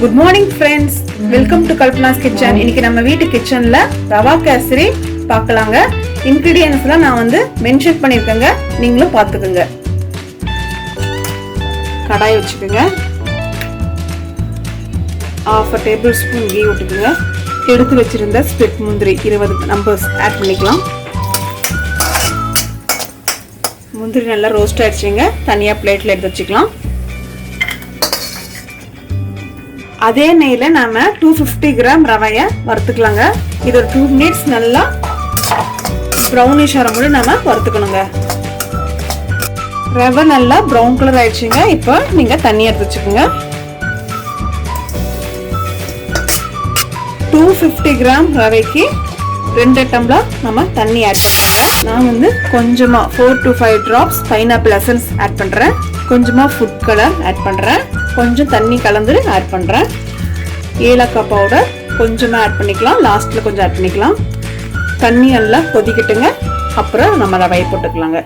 Good morning friends, welcome to Kalpana's kitchen. இன்னைக்கு நம்ம வீட்டு கிச்சன்ல ரவா கேசரி பார்க்கலாங்க. இன்கிரிடியன்ட்ஸ்லாம் நான் வந்து மென்ஷன் பண்ணிருக்கேங்க, நீங்களும் பார்த்துக்கோங்க. கடாய் வச்சுக்கோங்க, 1/2 tablespoon ghee ஊத்திக்கோங்க. எடுத்து வச்சிருந்த ஸ்பிளிட் முந்திரி 20 நம்பர்ஸ் ஆட் பண்ணிக்கலாம். முந்திரி நல்லா ரோஸ்ட் ஆயிடுச்சுங்க, தனியா பிளேட்ல எடுத்து வச்சுக்கலாம். அதே நெய்ல நாம 250 கிராம் ரவையை வறுத்துக்கலாங்க. இது ஒரு 2 minutes நல்லா ப்ரௌனிஷ் ஆகும்போது நாம வறுத்துக்கணுங்க. ரவை நல்லா ப்ரௌன் கலர் ஆயிடுச்சுங்க. இப்போ நீங்க தண்ணி எடுத்து வச்சுக்கோங்க. 250 கிராம் ரவைக்கு 2 டம்ளர் நம்ம தண்ணி ஆட் பண்ணலாங்க. நான் வந்து கொஞ்சமா 4 to 5 drops pineapple essence add பண்றேன். கொஞ்சமா ஃபுட் கலர் ஆட் பண்றேன். கொஞ்சம் தண்ணி கலந்து ஆட் பண்றேன். ஏலக்காய் பவுடர் கொஞ்சமா ஆட் பண்ணிக்கலாம், லாஸ்ட்ல கொஞ்சம் ஆட் பண்ணிக்கலாம். தண்ணி நல்லா கொதிக்கட்டுங்க, அப்புறம் நம்ம ரவையை போட்டுக்கலாங்க.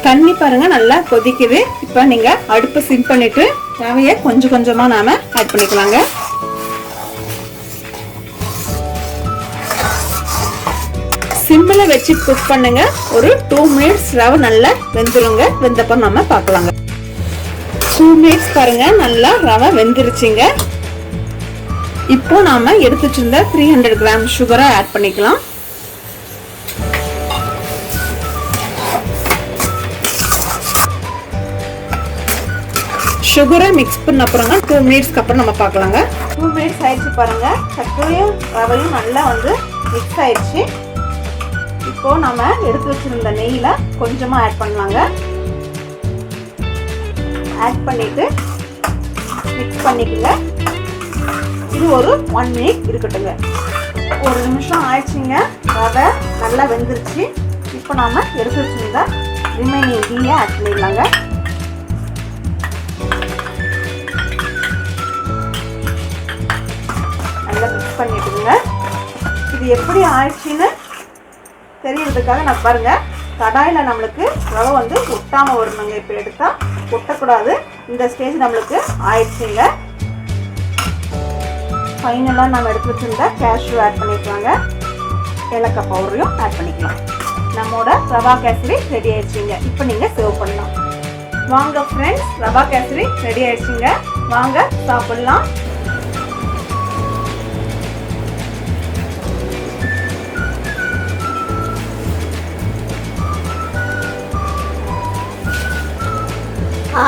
தண்ணி பாருங்க நல்லா கொதிக்குது. இப்போ நீங்க அடுப்பு சிம் பண்ணிட்டு ரவையை கொஞ்சம் கொஞ்சமா நாம ஆட் பண்ணிக்கலாங்க. சிம்ல வச்சு குக் பண்ணுங்க. ஒரு 2 minutes ரவை நல்லா வெந்துருங்க. வெந்தப்ப நம்ம பார்க்கலாங்க. 2 minutes பாருங்க, நல்லா ரவை வெந்துருச்சுங்க. இப்போ நாம எடுத்து வச்சிருந்த 300 கிராம் சுகரை ஆட் பண்ணிக்கலாம். சுகரை மிக்ஸ் பண்ண அப்புறங்க 2 minutesக்கு அப்புறம் நம்ம பார்க்கலாங்க. 2 minutes ஆயிடுச்சு பாருங்க, சர்க்கரையும் ரவையும் நல்லா வந்து மிக்ஸ் ஆயிடுச்சு. இப்போ நாம எடுத்து வச்சிருந்த நெய்ல கொஞ்சமா ஆட் பண்ணலாங்க. ஆட் பண்ணிட்டு மிக்ஸ் பண்ணிக்கோங்க. இது ஒரு 1 minute இருக்கட்டுங்க. 1 நிமிஷம் ஆயிடுச்சுங்க, ரவை நல்லா வெந்துருச்சு. இப்போ நாம எடுத்து வச்சிருந்த ரிமைனிங் கீயை ஆட் பண்ணிடலாங்க. நல்லா மிக்ஸ் பண்ணிட்டுங்க. இது எப்படி ஆயிடுச்சுன்னு தெரியறதுக்காக நான் பாருங்க, கடாயில நம்மளுக்கு ரவை வந்து ஒட்டாம வரணுங்க. இப்போ எடுத்தா ஒட்டக்கூடாது. இந்த ஸ்டேஜ் நம்மளுக்கு ஆயிடுச்சுங்க. ஃபைனலாக நம்ம எடுத்து வச்சிருந்த கேஷ்யூ ஆட் பண்ணிக்கலாங்க. ஏலக்காய் பவுடரையும் ஆட் பண்ணிக்கலாம். நம்மளோட ரவா கேசரி ரெடி ஆயிடுச்சுங்க. இப்போ நீங்கள் சர்வ் பண்ணலாம். வாங்க ஃப்ரெண்ட்ஸ், ரவா கேசரி ரெடி ஆயிடுச்சுங்க. வாங்க சாப்பிடலாம்.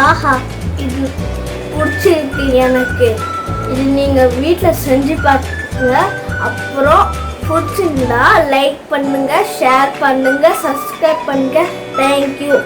ஆஹா, இது பிடிச்சிருக்கு எனக்கு. இது நீங்கள் வீட்டில் செஞ்சு பார்த்துங்க. அப்புறம் பிடிச்சிருந்தா லைக் பண்ணுங்கள், ஷேர் பண்ணுங்கள், சப்ஸ்கிரைப் பண்ணுங்கள். தேங்க்யூ.